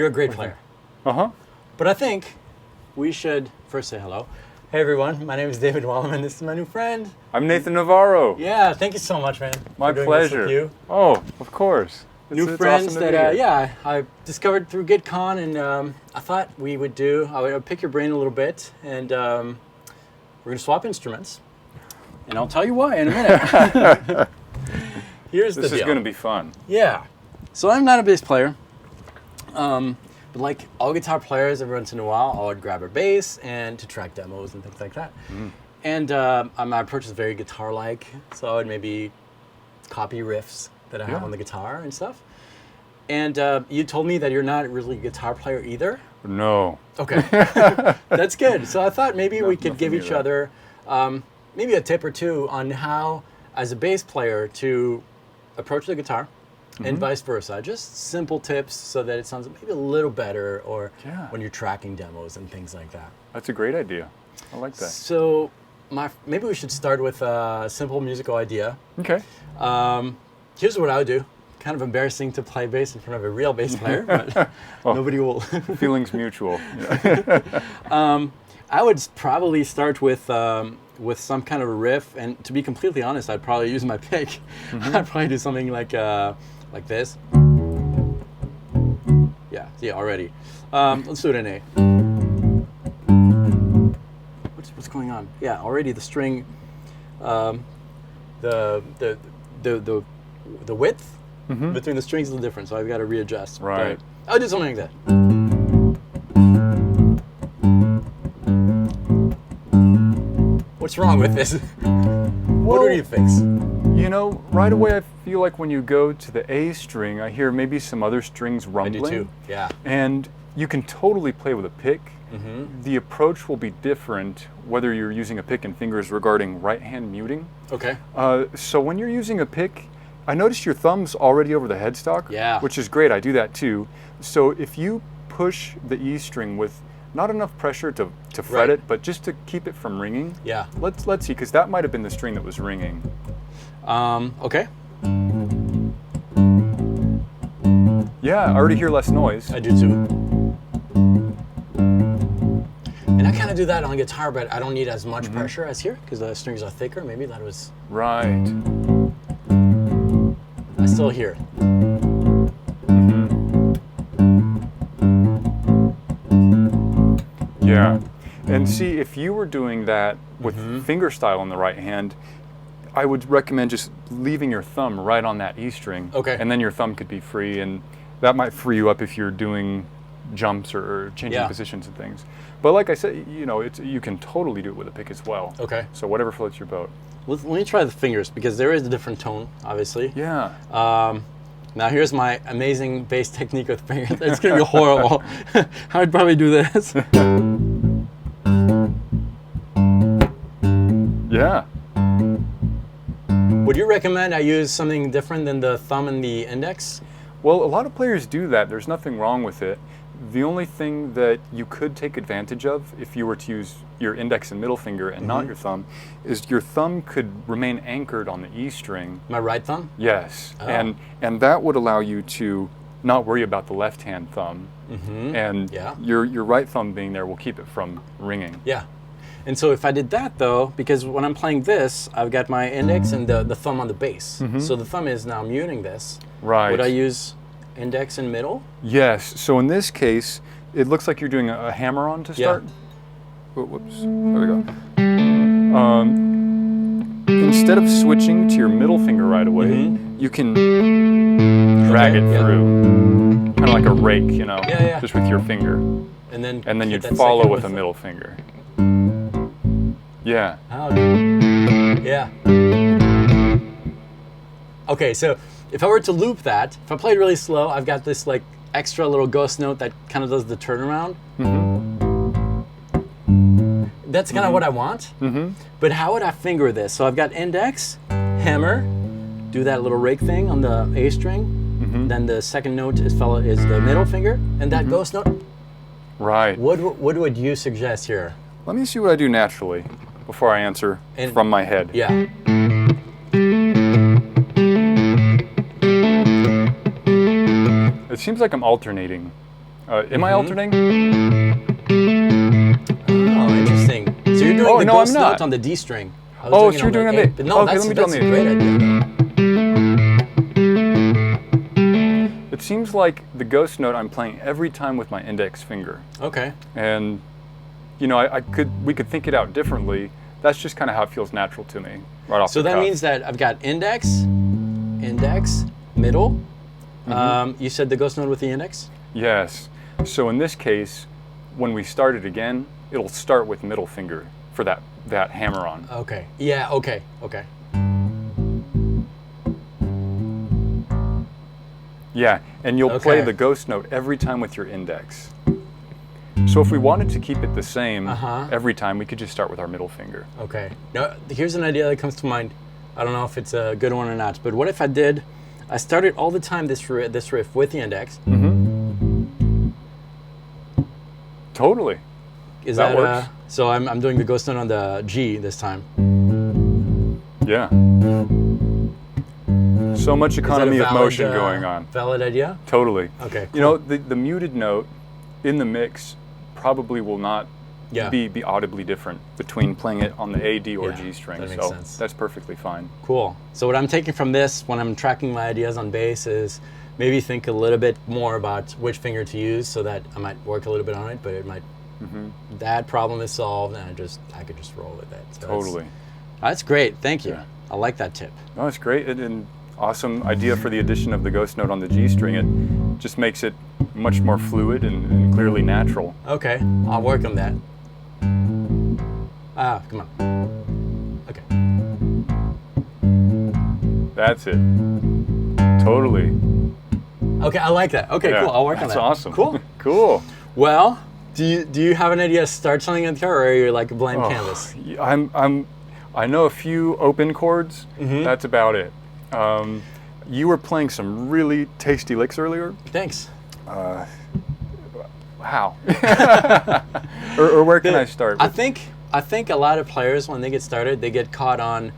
You're a great player. But I think we should first say hello. Hey everyone, my name is David Wallerman. This is my new friend. I'm Nathan Navarro. Yeah, thank you so much, man. My pleasure. With you. Oh, of course. New friends awesome that I discovered through GuitCon, and I thought I would pick your brain a little bit, and we're gonna swap instruments, and I'll tell you why in a minute. Here's the deal. This is gonna be fun. Yeah. So I'm not a bass player. But like all guitar players, every once in a while, I would grab a bass and to track demos and things like that. And my approach is very guitar-like, so I would maybe copy riffs that I have on the guitar and stuff. And you told me that you're not really a guitar player either. No. Okay, that's good. So I thought maybe we could give each other maybe a tip or two on how, as a bass player, to approach the guitar. And vice versa, just simple tips so that it sounds maybe a little better, or when you're tracking demos and things like that. That's a great idea. I like that. So maybe we should start with a simple musical idea. Okay. Here's what I would do. Kind of embarrassing to play bass in front of a real bass player, but nobody will. Feelings mutual. I would probably start with some kind of a riff, and to be completely honest, I'd probably use my pick. I'd probably do something like this. Yeah, see already. Let's do it in A. What's going on? Yeah, already the string, the width between the strings is different, so I've got to readjust. Right. But I'll do something like that. What's wrong with this? What do you fix? You know, right away I feel like when you go to the A string, I hear maybe some other strings rumbling. I do too, yeah. And you can totally play with a pick. The approach will be different whether you're using a pick and fingers regarding right-hand muting. Okay. So when you're using a pick, I noticed your thumb's already over the headstock, which is great. I do that too. So if you push the E string with not enough pressure to fret it, but just to keep it from ringing. Yeah. Let's see, because that might have been the string that was ringing. Okay. Yeah, I already hear less noise. I do too. And I kind of do that on guitar, but I don't need as much pressure as here because the strings are thicker. Maybe that was... Right. I still hear it. Yeah, and see, if you were doing that with fingerstyle on the right hand, I would recommend just leaving your thumb right on that E string. Okay. And then your thumb could be free, and that might free you up if you're doing jumps or changing positions and things. But like I said, you know, you can totally do it with a pick as well. Okay. So whatever floats your boat. Let me try the fingers, because there is a different tone, obviously. Yeah. Now here's my amazing bass technique with fingers. It's gonna be horrible. I'd probably do this. Yeah. Would you recommend I use something different than the thumb and the index? Well, a lot of players do that. There's nothing wrong with it. The only thing that you could take advantage of if you were to use your index and middle finger and not your thumb is your thumb could remain anchored on the E string. My right thumb? Yes. And that would allow you to not worry about the left hand thumb. And your right thumb being there will keep it from ringing. Yeah. And so if I did that though, because when I'm playing this, I've got my index and the thumb on the bass. So the thumb is now muting this. Right. Would I use index and middle? Yes. So in this case, it looks like you're doing a hammer-on to start. Oh, whoops. There we go. Instead of switching to your middle finger right away, you can drag it through, kind of like a rake, you know, just with your finger. And then you'd follow with a middle finger. Yeah. Yeah. Okay, so if I were to loop that, if I played really slow, I've got this like extra little ghost note that kind of does the turnaround. That's kind of what I want. But how would I finger this? So I've got index, hammer, do that little rake thing on the A string. Then the second note is the middle finger, and that ghost note. Right. What would you suggest here? Let me see what I do naturally before I answer from my head. Yeah. It seems like I'm alternating. Am I alternating? Oh, interesting. So you're doing the ghost note on the D string. Oh, so you're doing it on the A. But no, okay, let me do it on the A. Great idea. It seems like the ghost note I'm playing every time with my index finger. Okay. And, you know, we could think it out differently. That's just kind of how it feels natural to me, right off the cuff. So that means that I've got index, middle. You said the ghost note with the index? Yes. So in this case, when we start it again, it'll start with middle finger for that hammer on. Okay. Yeah, okay. Yeah, and you'll play the ghost note every time with your index. So if we wanted to keep it the same every time, we could just start with our middle finger. Okay. Now, here's an idea that comes to mind. I don't know if it's a good one or not, but what if I started all the time this riff with the index? Totally. Is that works. So I'm doing the ghost note on the G this time. Yeah. So much economy of motion going on. Valid idea? Totally. Okay. Cool. You know, the muted note in the mix probably will not be audibly different between playing it on the A, D, or G string. That makes sense. That's perfectly fine. Cool. So what I'm taking from this when I'm tracking my ideas on bass is maybe think a little bit more about which finger to use so that I might work a little bit on it, but it might that problem is solved and I could just roll with it. So totally. That's great. Thank you. Yeah. I like that tip. No, it's great. And awesome idea for the addition of the ghost note on the G string. It just makes it much more fluid and clearly natural. Okay, I'll work on that. Come on. Okay. That's it. Totally. Okay, I like that. Okay, cool. I'll work on that. That's awesome. Cool. Cool. Well, do you have an idea to start something on the guitar, or are you like a blank canvas? I know a few open chords. That's about it. You were playing some really tasty licks earlier. Thanks. How? or where can I start? I think a lot of players, when they get started, they get caught on,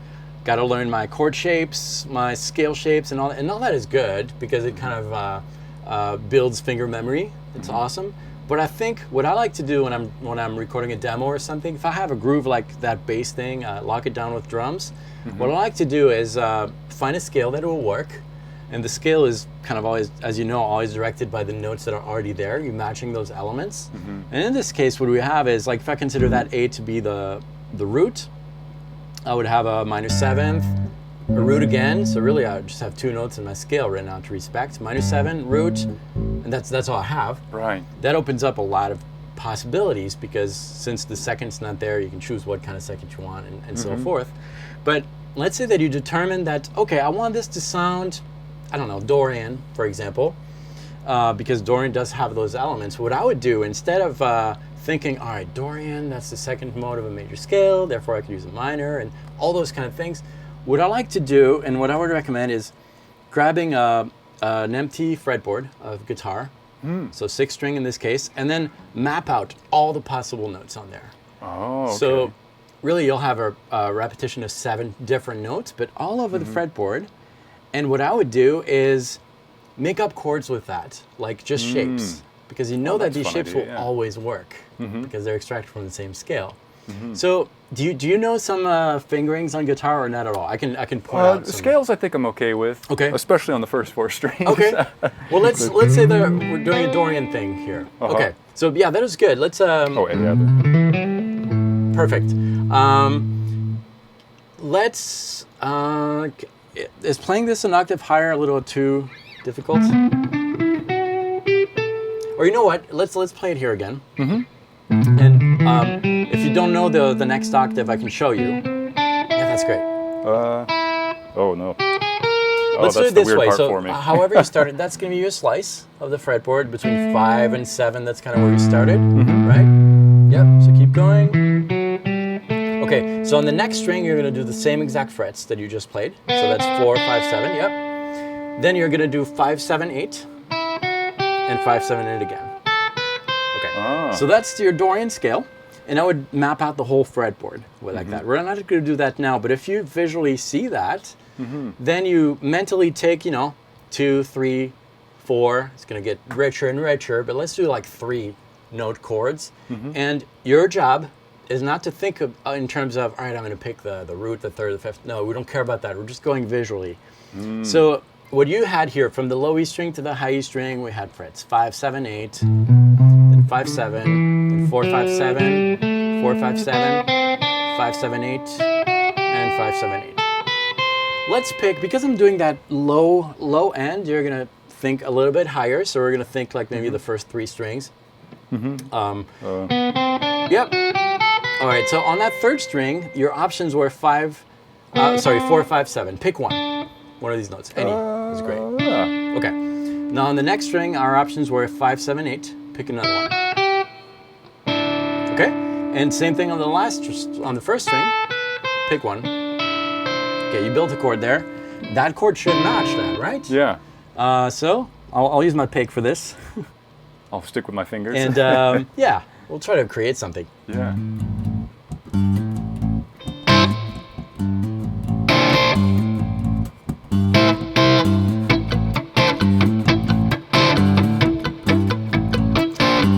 got to learn my chord shapes, my scale shapes, and all that is good because it kind of builds finger memory. It's awesome. But I think what I like to do when I'm recording a demo or something, if I have a groove like that bass thing, lock it down with drums. What I like to do is find a scale that will work, and the scale is kind of always, as you know, always directed by the notes that are already there. You're matching those elements. And in this case, what we have is, like, if I consider that A to be the root, I would have a minor seventh, a root again. So really, I just have two notes in my scale right now to respect. Minor seven, root, and that's all I have. Right. That opens up a lot of possibilities because since the second's not there, you can choose what kind of second you want and so forth. But let's say that you determine that, okay, I want this to sound, I don't know, Dorian, for example, because Dorian does have those elements. What I would do, instead of thinking, all right, Dorian, that's the second mode of a major scale, therefore I could use a minor and all those kind of things, what I like to do and what I would recommend is grabbing an empty fretboard of guitar, so 6-string in this case, and then map out all the possible notes on there. Oh, okay. So really you'll have a repetition of 7 different notes, but all over the fretboard. And what I would do is make up chords with that, like just shapes, because you know that these shapes will always work because they're extracted from the same scale. So do you know some fingerings on guitar or not at all? I can point out some. Scales I think I'm okay with. Okay. Especially on the first 4 strings. Okay. Well, let's say that we're doing a Dorian thing here. Okay. So yeah, that was good. Let's perfect. Let's is playing this an octave higher a little too difficult? Or you know what? Let's play it here again. And if you don't know the next octave, I can show you. Yeah, that's great. Oh no. Let's do it this way. So, for me. However you started, that's going to be your slice of the fretboard between 5 and 7. That's kind of where you started, right? Yep. So keep going. Okay. So on the next string, you're going to do the same exact frets that you just played. So that's 4, 5, 7. Yep. Then you're going to do 5, 7, 8, and 5, 7, 8 again. Okay. So that's your Dorian scale. And I would map out the whole fretboard like that. We're not going to do that now, but if you visually see that, then you mentally take, 2, 3, 4. It's going to get richer and richer, but let's do like 3-note chords. And your job is not to think of, in terms of, all right, I'm going to pick the root, the 3rd, the 5th. No, we don't care about that. We're just going visually. So what you had here, from the low E string to the high E string, we had frets 5, 7, 8, then 5, 7, then 4, 5, 7, 4, 5, 7, 5, 7, 8, and 5, 7, 8. Let's pick, because I'm doing that low end, you're going to think a little bit higher, so we're going to think like maybe the first 3 strings. Yep. All right, so on that 3rd string, your options were 4, 5, 7. Pick one. One of these notes. Any is great. Okay. Now on the next string, our options were 5, 7, 8. Pick another one. Okay. And same thing on the on the 1st string. Pick one. Okay, you built a chord there. That chord should match that, right? Yeah. So I'll use my pick for this. I'll stick with my fingers. And yeah, we'll try to create something. Yeah.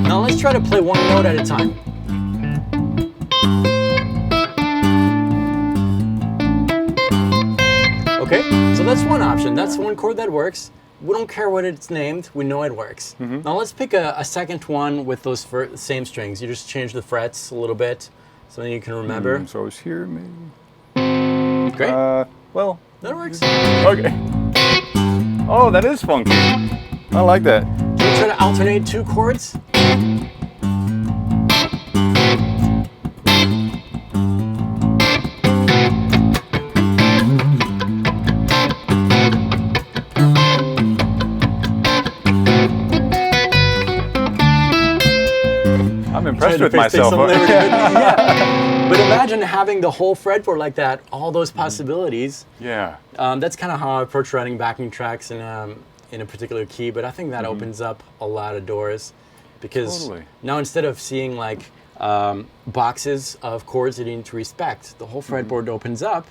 Now let's try to play one note at a time. Okay, so that's one option. That's one chord that works. We don't care what it's named. We know it works. Now let's pick a second one with those same strings. You just change the frets a little bit, something you can remember. So it's here, maybe. Great. Well, that works. Okay. Oh, that is funky. I like that. Do you try to alternate 2 chords? I'm impressed with myself. Yeah. But imagine having the whole fretboard like that, all those possibilities. Yeah. That's kind of how I approach writing backing tracks in a particular key, but I think that opens up a lot of doors, because now instead of seeing like boxes of chords that you need to respect, the whole fretboard opens up,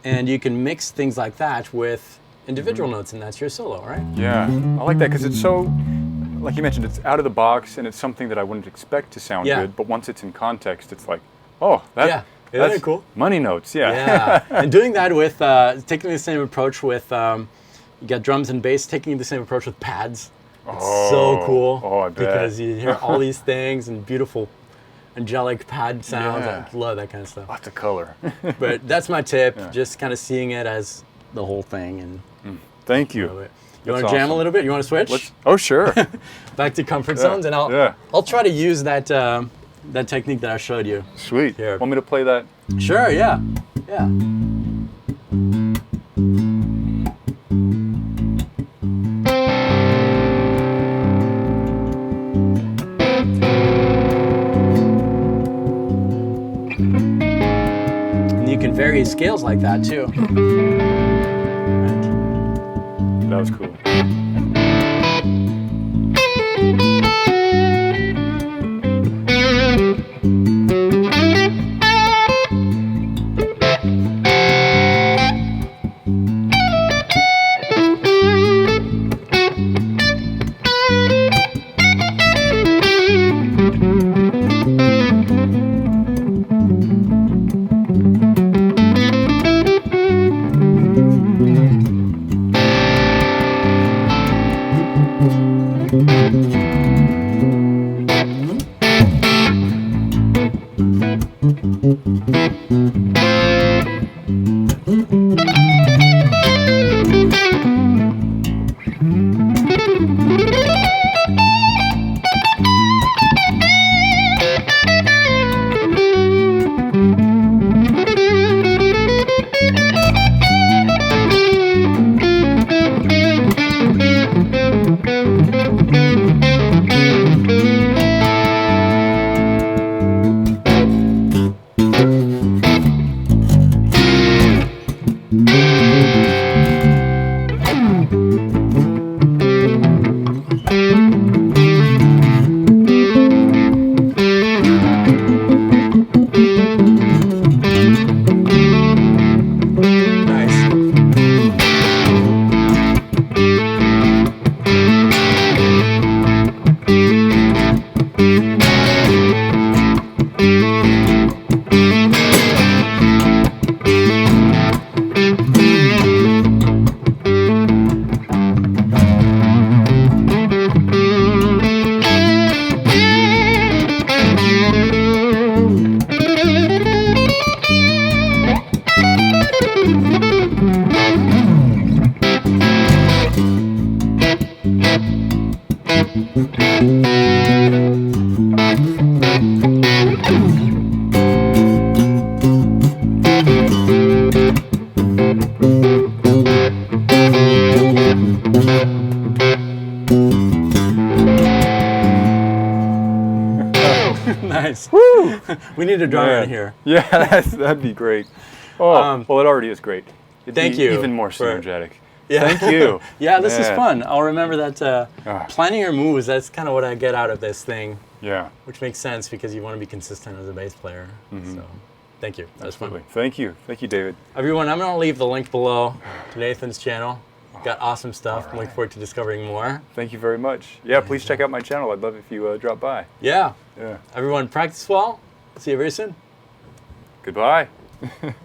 and you can mix things like that with individual notes, and that's your solo, right? Yeah, I like that because it's so, like you mentioned, it's out of the box and it's something that I wouldn't expect to sound good, but once it's in context, it's like, oh, that's cool. Money notes, Yeah, and doing that with, taking the same approach with, you got drums and bass, taking the same approach with pads. It's so cool. Oh, I bet. Because you hear all these things and beautiful angelic pad sounds. Yeah. I love that kind of stuff. Lots of color. But that's my tip, just kind of seeing it as the whole thing. And Thank you. You want to jam a little bit? You want to switch? Oh, sure. Back to comfort zones, and I'll try to use that that technique that I showed you. Sweet. Here. Want me to play that? Sure, yeah. Yeah. And you can vary scales like that too. That was cool. We need a drummer in here. Yeah, that'd be great. Oh, well, it already is great. Thank you. Even more synergetic. Yeah. Thank you. Yeah, this is fun. I'll remember that planning your moves, that's kind of what I get out of this thing. Yeah. Which makes sense because you want to be consistent as a bass player. So, thank you. That's fun. Thank you. Thank you, David. Everyone, I'm going to leave the link below to Nathan's channel. Got awesome stuff. I'm looking forward to discovering more. Thank you very much. Yeah, please check out my channel. I'd love if you drop by. Yeah. Yeah. Everyone, practice well. See you very soon. Goodbye.